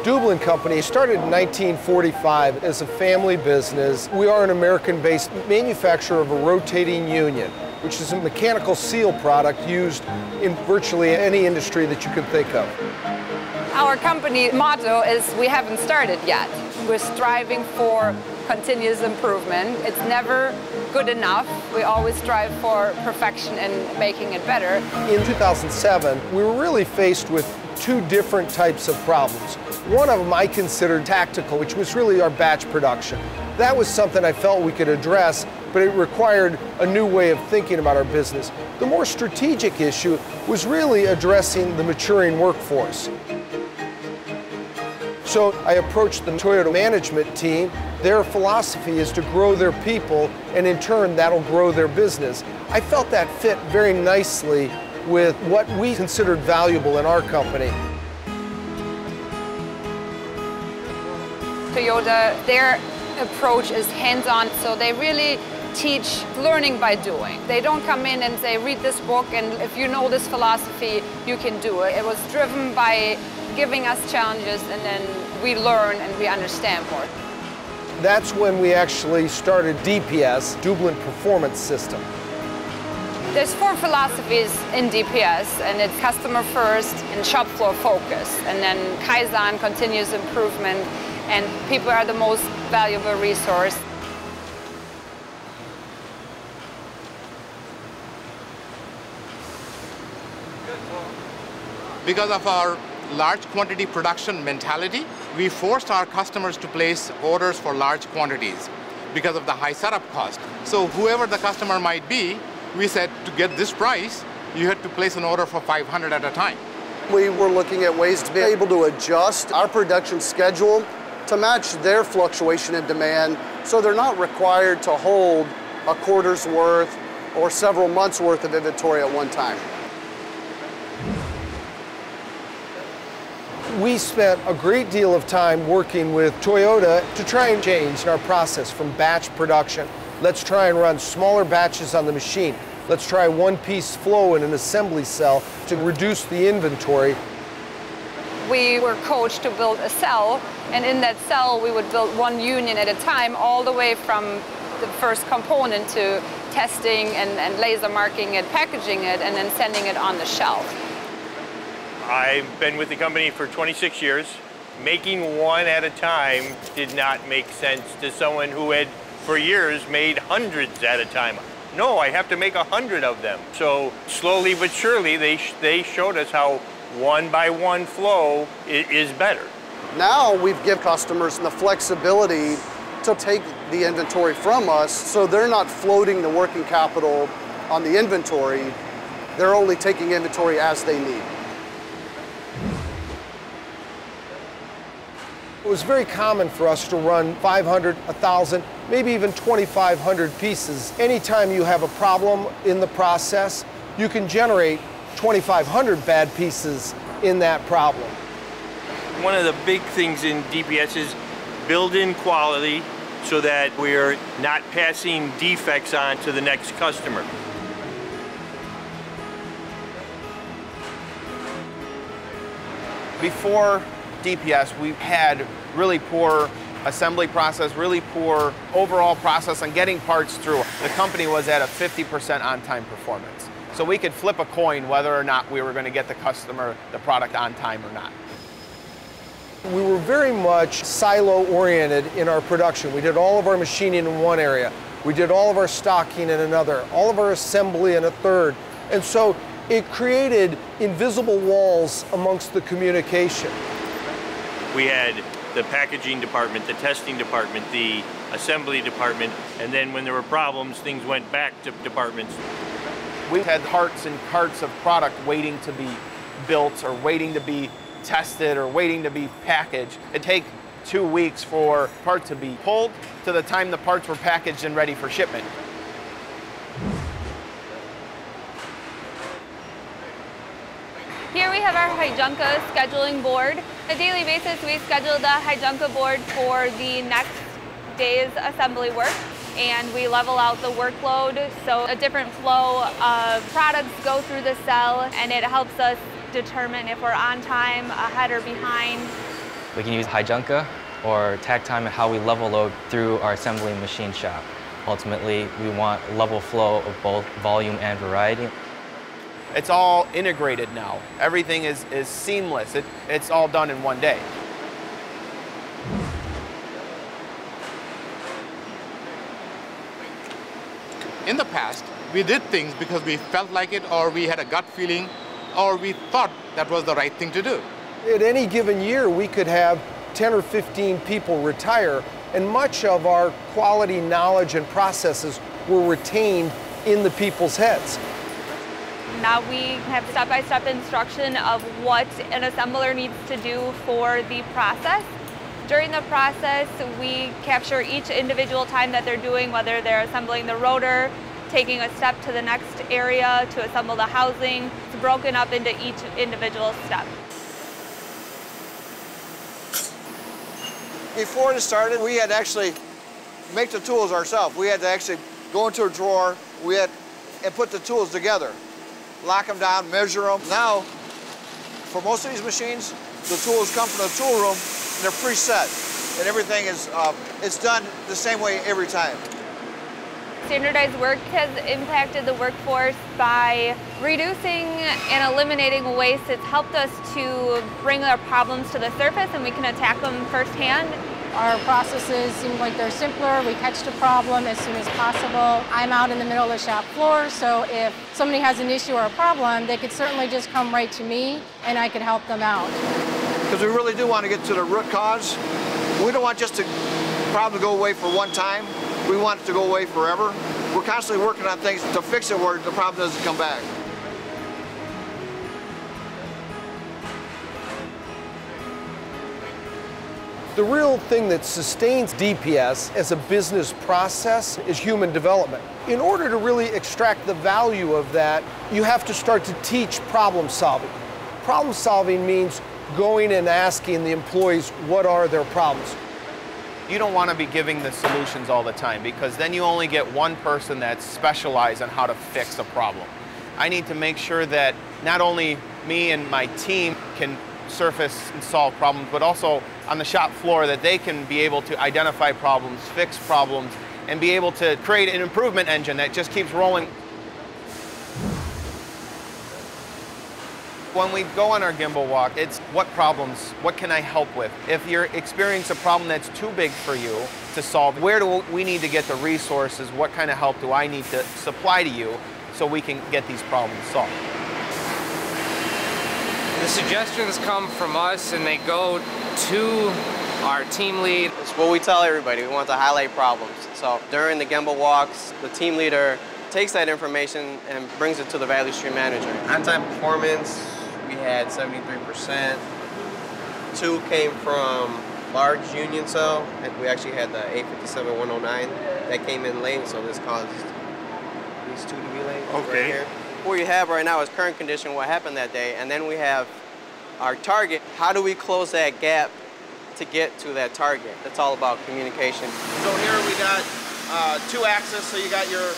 Dublin Company started in 1945 as a family business. We are an American-based manufacturer of a rotating union, which is a mechanical seal product used in virtually any industry that you can think of. Our company motto is we haven't started yet. We're striving for continuous improvement. It's never good enough. We always strive for perfection and making it better. In 2007, we were really faced with two different types of problems. One of them I considered tactical, which was really our batch production. That was something I felt we could address, but it required a new way of thinking about our business. The more strategic issue was really addressing the maturing workforce. So I approached the Toyota management team. Their philosophy is to grow their people, and in turn, that'll grow their business. I felt that fit very nicely with what we considered valuable in our company. Toyota, their approach is hands-on, so they really teach learning by doing. They don't come in and say, read this book, and if you know this philosophy, you can do it. It was driven by giving us challenges, and then we learn and we understand more. That's when we actually started DPS, Dublin Performance System. There's 4 philosophies in DPS, and it's customer first and shop floor focus, and then Kaizen, continuous improvement, and people are the most valuable resource. Because of our large quantity production mentality, we forced our customers to place orders for large quantities because of the high setup cost. So whoever the customer might be, we said to get this price, you had to place an order for 500 at a time. We were looking at ways to be able to adjust our production schedule to match their fluctuation in demand, so they're not required to hold a quarter's worth or several months worth of inventory at one time. We spent a great deal of time working with Toyota to try and change our process from batch production. Let's try and run smaller batches on the machine. Let's try one-piece flow in an assembly cell to reduce the inventory. We were coached to build a cell, and in that cell we would build one union at a time, all the way from the first component to testing and laser marking it, packaging it, and then sending it on the shelf. I've been with the company for 26 years. Making one at a time did not make sense to someone who had, for years, made hundreds at a time. No, I have to make 100 of them. So slowly but surely, they showed us how one-by-one flow is better. Now we've given customers the flexibility to take the inventory from us, so they're not floating the working capital on the inventory. They're only taking inventory as they need. It was very common for us to run 500, 1,000, maybe even 2,500 pieces. Anytime you have a problem in the process, you can generate 2,500 bad pieces in that problem. One of the big things in DPS is build in quality so that we're not passing defects on to the next customer. Before DPS, we had really poor assembly process, really poor overall process on getting parts through. The company was at a 50% on-time performance. So we could flip a coin whether or not we were going to get the customer the product on time or not. We were very much silo-oriented in our production. We did all of our machining in one area. We did all of our stocking in another, all of our assembly in a third. And so it created invisible walls amongst the communication. We had the packaging department, the testing department, the assembly department, and then when there were problems, things went back to departments. We had carts and carts of product waiting to be built or waiting to be tested or waiting to be packaged. It'd take 2 weeks for parts to be pulled to the time the parts were packaged and ready for shipment. Here we have our Juntas scheduling board. On a daily basis, we schedule the Junta board for the next day's assembly work, and we level out the workload so a different flow of products go through the cell, and it helps us determine if we're on time, ahead, or behind. We can use high Junta or takt time and how we level load through our assembly machine shop. Ultimately, we want level flow of both volume and variety. It's all integrated now. Everything is seamless. It's all done in one day. In the past, we did things because we felt like it, or we had a gut feeling, or we thought that was the right thing to do. At any given year, we could have 10 or 15 people retire, and much of our quality knowledge and processes were retained in the people's heads. Now we have step-by-step instruction of what an assembler needs to do for the process. During the process, we capture each individual time that they're doing, whether they're assembling the rotor, taking a step to the next area to assemble the housing. It's broken up into each individual step. Before it started, we had to actually make the tools ourselves. We had to actually go into a drawer and put the tools together, lock them down, measure them. Now, for most of these machines, the tools come from the tool room and they're preset, and everything is it's done the same way every time. Standardized work has impacted the workforce by reducing and eliminating waste. It's helped us to bring our problems to the surface and we can attack them firsthand. Our processes seem like they're simpler. We catch the problem as soon as possible. I'm out in the middle of the shop floor, so if somebody has an issue or a problem, they could certainly just come right to me and I could help them out. Because we really do want to get to the root cause. We don't want just the problem to go away for one time. We want it to go away forever. We're constantly working on things to fix it where the problem doesn't come back. The real thing that sustains DPS as a business process is human development. In order to really extract the value of that, you have to start to teach problem solving. Problem solving means going and asking the employees what are their problems. You don't want to be giving the solutions all the time because then you only get one person that's specialized on how to fix a problem. I need to make sure that not only me and my team can surface and solve problems, but also on the shop floor that they can be able to identify problems, fix problems, and be able to create an improvement engine that just keeps rolling. When we go on our gimbal walk, it's what problems, what can I help with? If you're experiencing a problem that's too big for you to solve, where do we need to get the resources? What kind of help do I need to supply to you so we can get these problems solved? The suggestions come from us and they go to our team lead. It's what we tell everybody. We want to highlight problems. So during the gimbal walks, the team leader takes that information and brings it to the value stream manager. On-time performance, we had 73%. 2 came from large union cell, and we actually had the A57-109 that came in late, so this caused these 2 to be late. Okay. Right here. What we have right now is current condition, what happened that day, and then we have our target. How do we close that gap to get to that target? It's all about communication. So here we got 2 axes, so you got your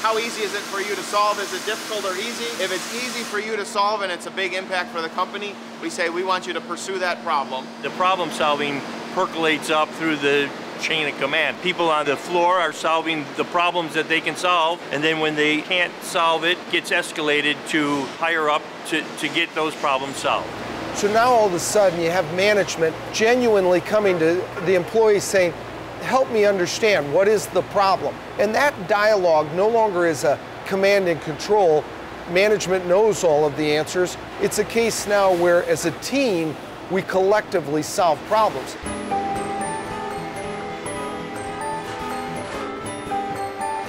how easy is it for you to solve? Is it difficult or easy? If it's easy for you to solve and it's a big impact for the company, we say we want you to pursue that problem. The problem solving percolates up through the chain of command. People on the floor are solving the problems that they can solve, and then when they can't solve it, gets escalated to higher up to get those problems solved. So now all of a sudden you have management genuinely coming to the employees saying, help me understand, what is the problem? And that dialogue no longer is a command and control. Management knows all of the answers. It's a case now where, as a team, we collectively solve problems.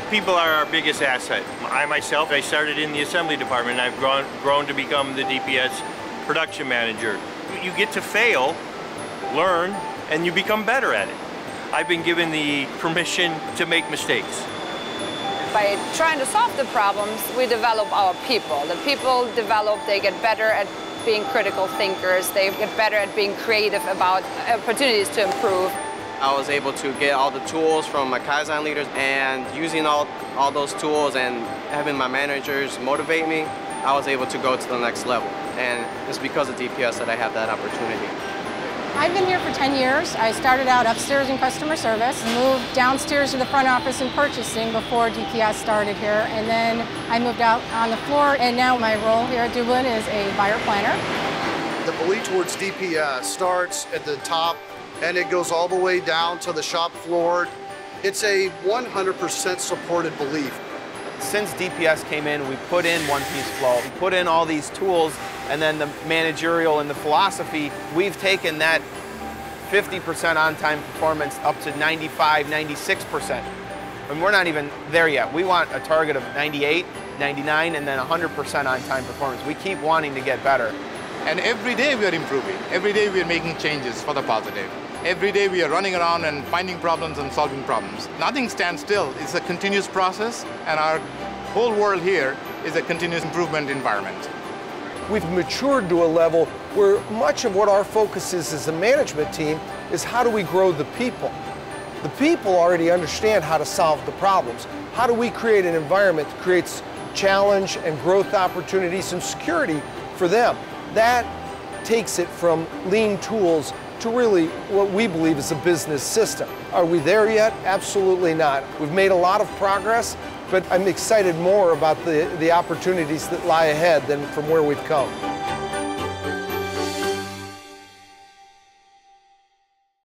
People are our biggest asset. I myself, I started in the assembly department, and I've grown to become the DPS production manager. You get to fail, learn, and you become better at it. I've been given the permission to make mistakes. By trying to solve the problems, we develop our people. The people develop, they get better at being critical thinkers, they get better at being creative about opportunities to improve. I was able to get all the tools from my Kaizen leaders, and using all those tools and having my managers motivate me, I was able to go to the next level. And it's because of DPS that I have that opportunity. I've been here for 10 years. I started out upstairs in customer service, moved downstairs to the front office in purchasing before DPS started here, and then I moved out on the floor, and now my role here at Dublin is a buyer planner. The belief towards DPS starts at the top and it goes all the way down to the shop floor. It's a 100% supported belief. Since DPS came in, we put in one-piece flow, we put in all these tools, and then the managerial and the philosophy, we've taken that 50% on-time performance up to 95, 96%. And we're not even there yet. We want a target of 98, 99, and then 100% on-time performance. We keep wanting to get better. And every day we are improving. Every day we are making changes for the positive. Every day we are running around and finding problems and solving problems. Nothing stands still. It's a continuous process, and our whole world here is a continuous improvement environment. We've matured to a level where much of what our focus is as a management team is how do we grow the people. The people already understand how to solve the problems. How do we create an environment that creates challenge and growth opportunities and security for them? That takes it from lean tools to really what we believe is a business system. Are we there yet? Absolutely not. We've made a lot of progress, but I'm excited more about the opportunities that lie ahead than from where we've come.